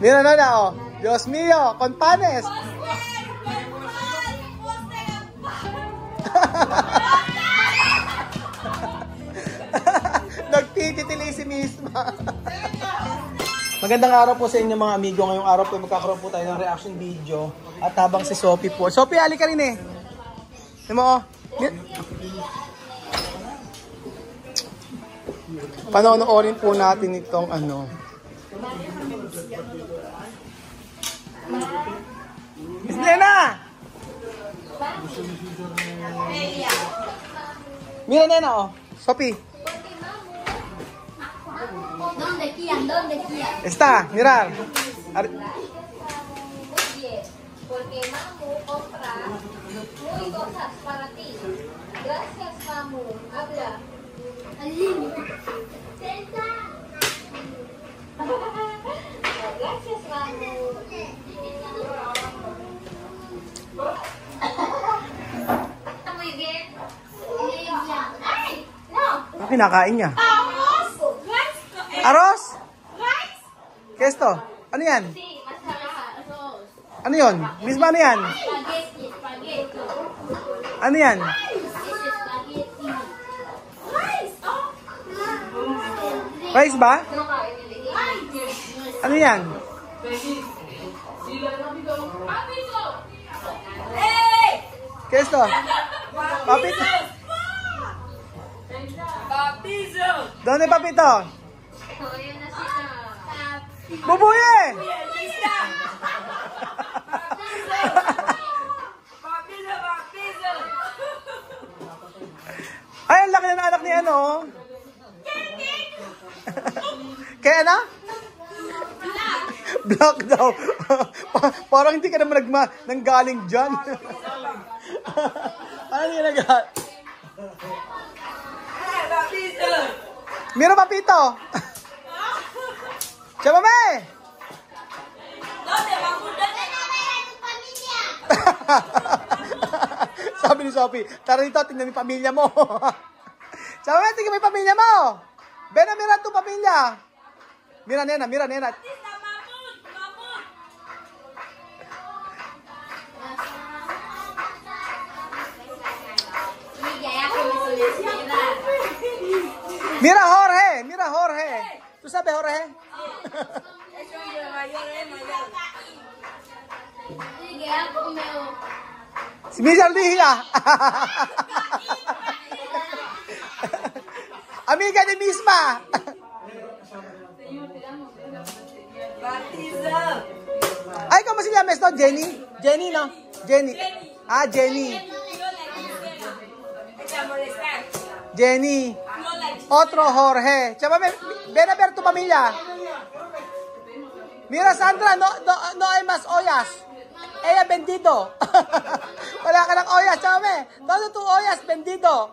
Mira na, oh. Dios mío, con panes. Nagtititili si misma. Magandang araw po sa inyo mga amigo. Ngayong araw po magkakaroon po tayo ng reaction video. At habang si Sophie po. Sophie, ali ka rin eh. Ano mo? Panonoorin po natin itong ano. Miss Nena! Mira Nena, oh. Sophie. Está, mirar. Porque Mamu compra muy cosas para ti. Gracias, Mamu. Habla. Gracias, Mamu. Muy bien. Ay, no. Ano kinakain niya? Arroz. Arroz? ¿Qué esto? Ano yan? Sí, arroz. Ano yun? Misma ano yan? Spaghetti, spaghetti. Ano yan? Spaghetti. Rice ba? Ano yan? ¿Qué esto? Papito. ¿Dónde papito? Bubuye! Ay, ang laki na anak ni ano. Kaya na? Black daw. Parang hindi ka naman nanggaling dyan. Ano yung nagaling? Mira papito. Chamame! Sabi ni Sophie, tara dito, tingnan yung pamilya mo. Chamame, tingnan mo yung pamilya mo. Ven a mirar tu pamilya. Mira nena, mira nena. Mira Jorge, mira Jorge. ¿Tú sabes Jorge? Si Misa Lihia. Amiga ni misma. Ay, ¿cómo se llama esto? Jenny. Jenny, ¿no? Jenny. Ah, Jenny. Jenny. Otro Jorge. Chámame, ven a ver tu familia. Mira Sandra, no hay más ollas. Ella bendito. Wala ka ng ollas, chámame. Todo tu ollas bendito.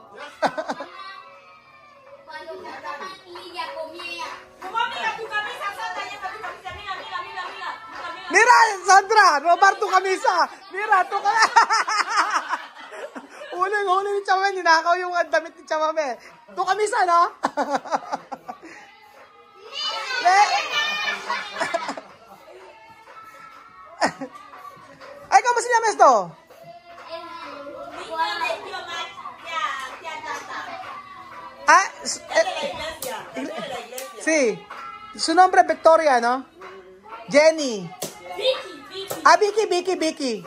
Mira Sandra, robar tu camisa. Mira, tu camisa. Huling-huling ni Chamame, ninakaw yung damit ni Chamame. Tu camisa, no? Ay, ¿cómo se llama esto? Ah, sí. Su nombre es Victoria, ¿no? Jenny. Ah, Vicky.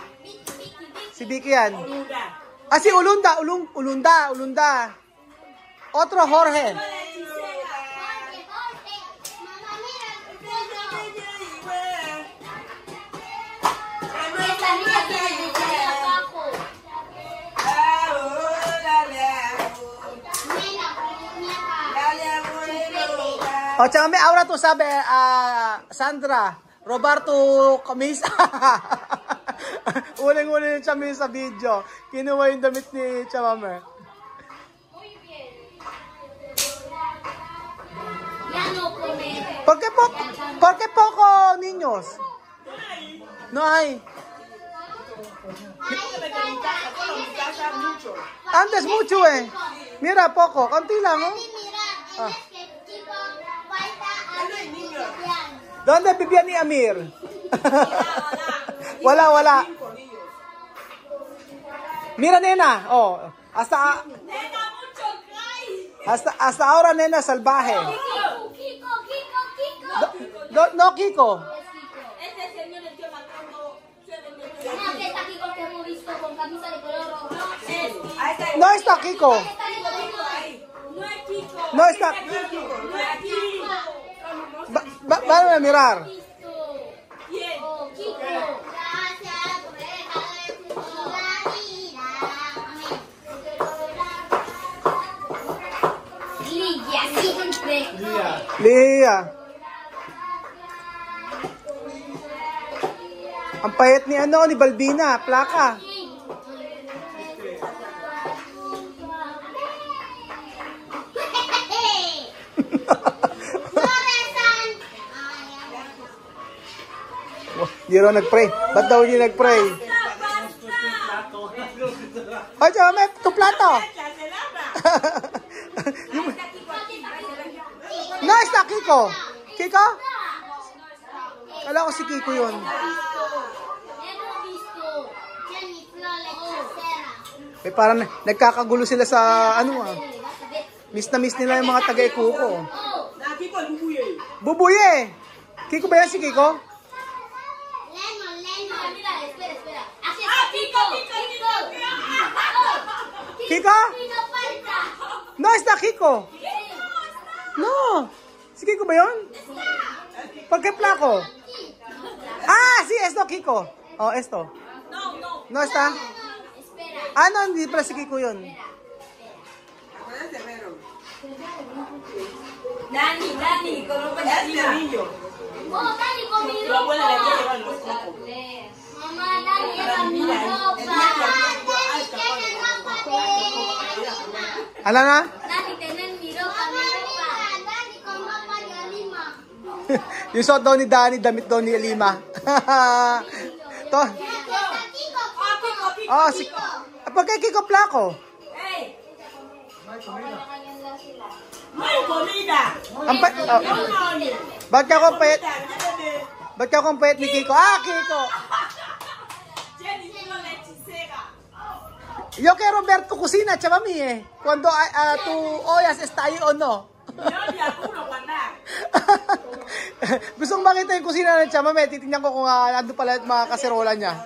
Si Vicky yan. Ah, sí, Ulunda. Otro Jorge. O, Chamame, ahora tú sabes, Sandra, robar tu camisa. Uling-uling yung Chamame sa video. Kinuha yung damit ni Chamame. ¿Por qué poco niños? No hay. Antes mucho, eh. Mira, poco. Konti lang, oh. Ah. es que Chico falta a Vivian. ¿Dónde Vivian ni Amir? Wala. Mira, nena. Oh, hasta ahora, nena, salvaje. Kiko. No, Kiko. Este señor el que matando. No, que está Kiko que hemos visto con camisa de color rojo. No está Kiko. No es Kiko. No está. No es Kiko. Van a mirar. ¿Quién? Oh, Kiko. Gracias por dejarme la vida. Lidia, siempre. Lia. Ang payat ni ni Balbina, plaka. Hindi raw nag-pray. Ba't daw hindi nag-pray? Ay, tsaka may plato. No, está Kiko. Kiko? Kala ko si Kiko yun. Eh, parang nagkakagulo sila sa ano ah. Miss na miss nila yung mga taga-Ikuko. Bubuye. Kiko ba yan si Kiko? Kiko? No, está Kiko. No. Si Kiko ba yun? Pagkaplako. Ah, sí, esto Kiko. Oh, esto. No está. Ah, no, hindi pala si Kiko yun. Dani, con un pedacito. Oh, Dani con mi ropa. Mamá, Dani lleva mi ropa. Ala nga? Dani, tener mi ropa, mi ropa. Dani con ropa de Lima. Yung suot daw ni Dani, damit daw ni Lima. To. Oh, si... Pagka Kiko Plako. ¡Ey! ¡May comida! Ang pa... Oh. Ba't ka kong payat? Ba't ka kong payat ni Kiko? Ah, Kiko! Jenny, no la hechicera. Yo que Roberto cocina, chavami eh. Cuando tu ollas está ahí o no. Yo ni alguno guardar. Gusto kong makita yung kusina ng chamame. Titingnan ko kung nandun pala yung mga kaserola niya.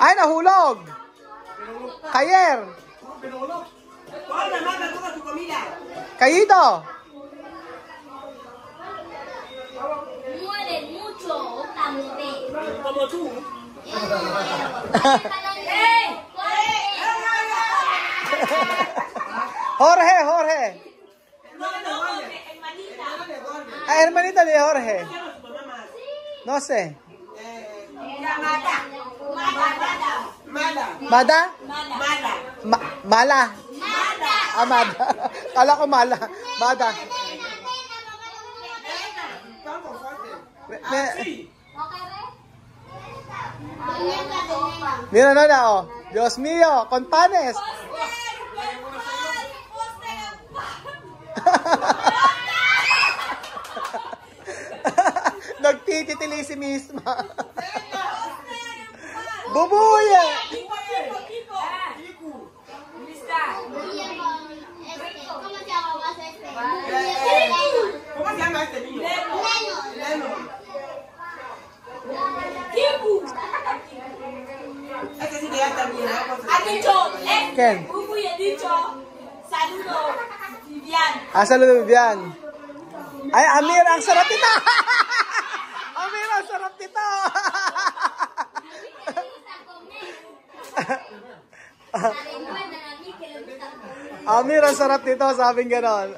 Ay, nahulog! Kayer! Hola, mamá, toma tu comida. Kayito! Muere mucho, también. Como tú. ¡Ey! Jorge! No, hermanita. Ay, hermanita de Jorge. No sé. Mada? Mala? Ah, Mada. Kala ko Mala. Mada. Mira na oh. Dios mío, con panes. Nagtititili si misma. Bubuye! ¿Cómo se llama este niño? Este sí que ya está bien. Ha dicho, Ken? Bubuy ha dicho, saludo, Vivian. Ah, saludo, Vivian. Ay, Amir, ang sarap nito! Amir, ang sarap nito! Amir, ang sarap nito, sabing ganon.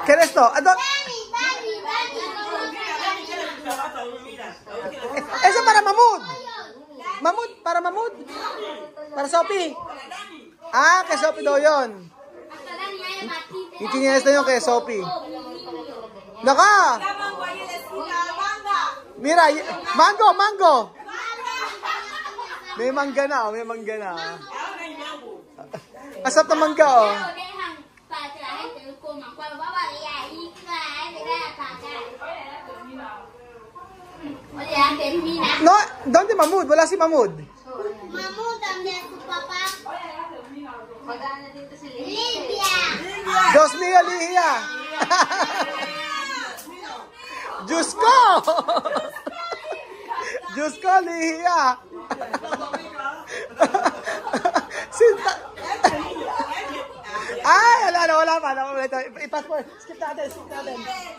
¿Qué es esto? Eso para Mahmoud. Mahmoud, para Mahmoud. Para Sophie. Ah, kay Sophie daw yun. Yung chinyas na yun kay Sophie. Naka! Mira, mango, mango. May mangga na, oh, may mangga na. Ahora hay mango. Asap na mangga, oh. No, ¿dónde Mahmoud? Wala si Mahmoud. Mahmoud, también tu papá. Lidia. Diyos mío, Lihiya. Diyos ko. Diyos ko, Lihiya. Ay, wala pa. Ipas mo.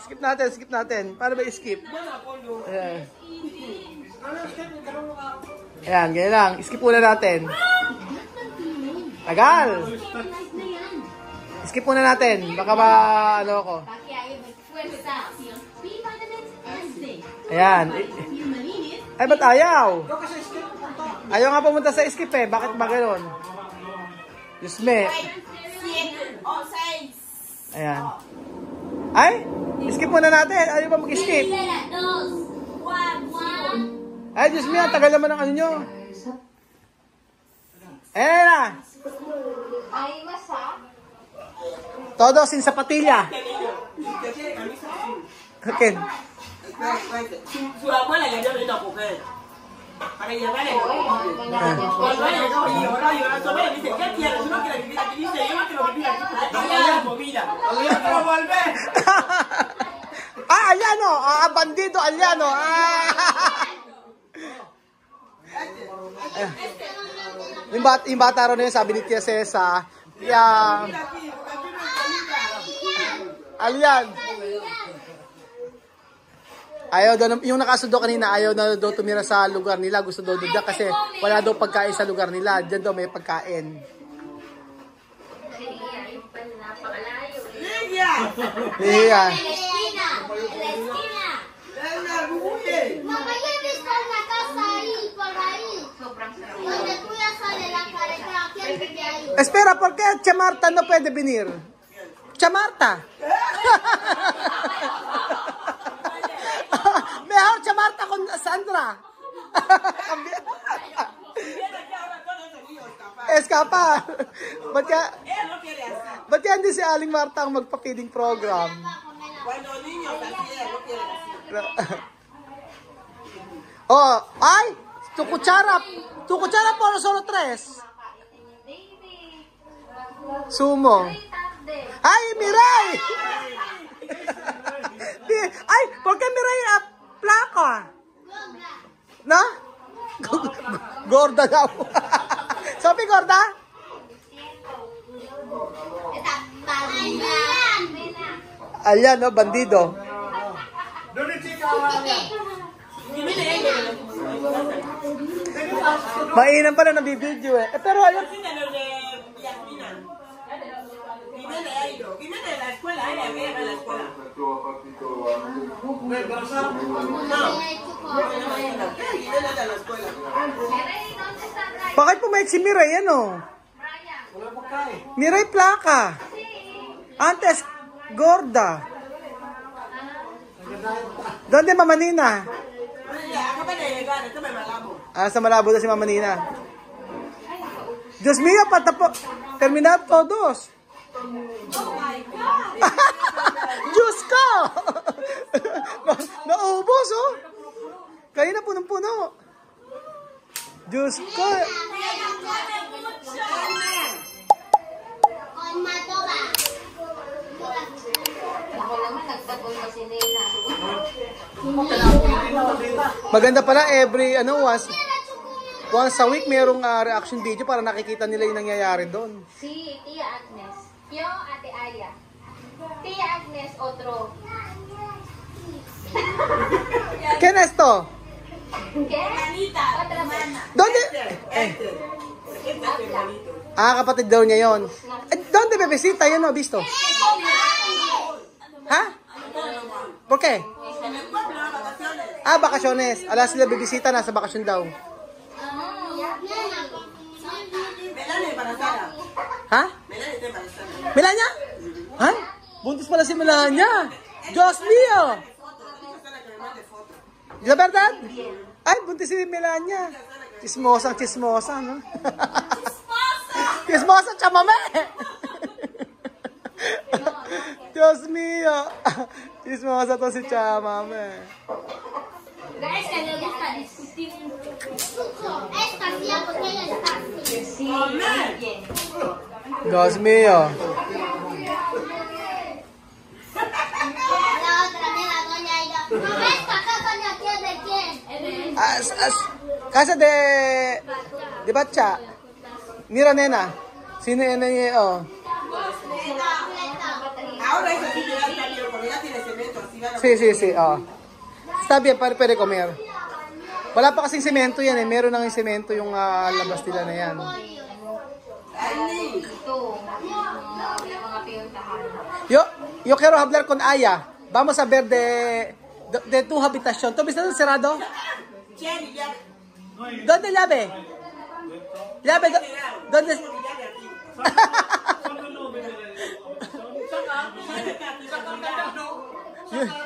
Skip natin. Paano ba i-skip? Ayan, ganyan lang. Skip muna natin. Tagal. Skip muna natin. Baka ano ako. Ayan. Ay, ba't ayaw? Ayaw nga pumunta sa skip eh. Bakit ba gano'n? Diyos me. Ayan. Ay, skip muna natin. Ayaw ba mag-skip? Ay, Diyos me. Ang tagal naman ng ano nyo. Ayan na. Todo sin zapatilla. Okay. Su abuela le dio el hito a coger. Para llevarle. Cuando ella llegó y lloró, su abuela dice, ¿qué quieres? ¿No quieres vivir aquí? Dice, yo no quiero vivir aquí porque no hay comida. Yo quiero volver. Ah, Aliano. Ah, bandido Aliano. Ah. Yung bata rin yun, sabi ni Tia Cesa, Alian. Ayaw daw, yung nakasundo kanina, ayaw na daw tumira sa lugar nila. Gusto daw doon kasi wala daw pagkain sa lugar nila. Diyan daw may pagkain. Lihiya. Mamá, ya viste una casa ahí, por ahí. Donde tú ya sales la carretera, ¿quién vive ahí? Espera, ¿por qué Chamarta no puede venir? Chamarta. Mejor Chamarta con Sandra. Escapa. Ba't kaya hindi si Aling Marta ang magpa-feeding program? Cuando niños así, no quieren así. Oh, ay, tu cuchara por solo 3. Sumo. Ay, Miray. Ay, ¿por qué Miray placa? ¿No? Gorda daw. Sabi gorda? Ayan, no, bandido. Mainam pala nabibidyo eh. Pero ayun. Viene de la escuela, ella viene de la escuela. Bakit pumayag si Miray, ano? Miray plaka. Antes, gorda. Donde Mama Nina? Ah, sa Malabo na si Mama Nina. Diyos mío, terminado todos. Oh my God! Diyos ka! Naubos, oh. Kanina punong-puno. Diyos ka. Maganda pala every once a week merong reaction video para nakikita nila yung nangyayari doon. Si Tia Agnes. Yo, Ate Aya. Tia Agnes, otro. ¿Quién es esto? ¿Qué? Otra mana. ¿Dónde? Kapatid daw niya yon. ¿Dónde bebesita? Yo no he visto. ¿Ha? ¿Por qué? Vacaciones. Ala sila bebisita, nasa bakasyon daw. Ha? Melania? Ha? Buntis pala si Melania. Diyos mío! La verdad? Ay, buntis si Melania. Chismosa, no? Chismosa, chamame! Dios mío. Chismosa to si chamame. Guys, que le gusta discutir mucho. Esta tía, porque ella está así. Sí, bien. Dios mío. La otra de la doña Aida. ¿Esta casa de aquí es de quién? Casa de Bacha. Mira, nena. Sino yun oh. Ahora eso sí te da el cambio, porque ya tiene cemento, así van a... Sí, oh. Está bien, pwede comer. Wala pa kasing semento yan eh. Meron nang semento yung labas nila na yan. Ito, yung mga pinuntahan. Yo quiero hablar con Aya. Vamos a ver de tu habitación. ¿Tú viste cerrado? Jenny, ya. ¿Dónde llave? Llave, ¿dónde?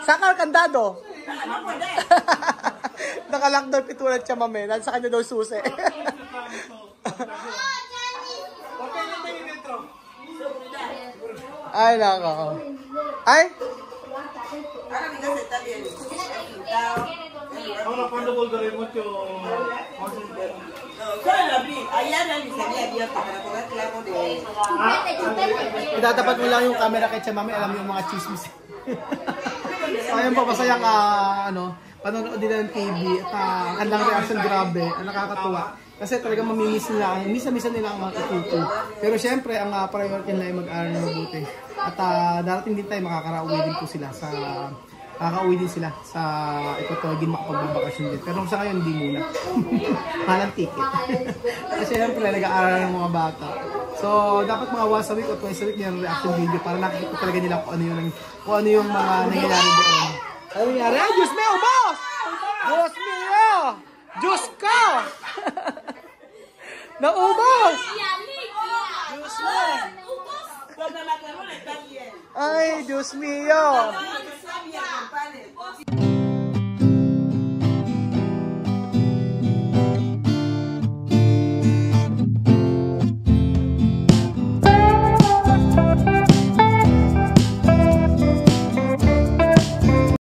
Saka ang kandado. Nakalak daw pitulan siya mame. Nasa kanya daw susi. Ay, nako. Ay? Ahora mi casa está bien. Ahora, ¿cuándo volveremos mucho? Solo lo abrí. Allá nadie se había abierto para poder clavo de... Itatapat mo lang yung camera kay Chamame, alam yung mga chismis. Ayun po, masayang panonood nila ng TV at ang kanilang reaction grabe, nakakatuwa. Kasi talagang mamimiss nila, misa-misa nila ang ituto. Pero syempre, ang priority nila ay mag-aaral na mabuti. At darating din tayo, makakauwi din sila sa Ipatogin, makapagbabakasyon din. Pero sa ngayon, hindi muna. Halang ticket. Kasi syempre, nag-aaral ng mga bata. So, dapat mga once a week o twice a week nila reaction video para nakikita talaga nila kung ano yung mga nangyayari doon. Ano nangyayari? Ay, Diyos mio, boss! Diyos mio! Diyos ko! Naubos! Diyos mio! Ay, Diyos mio!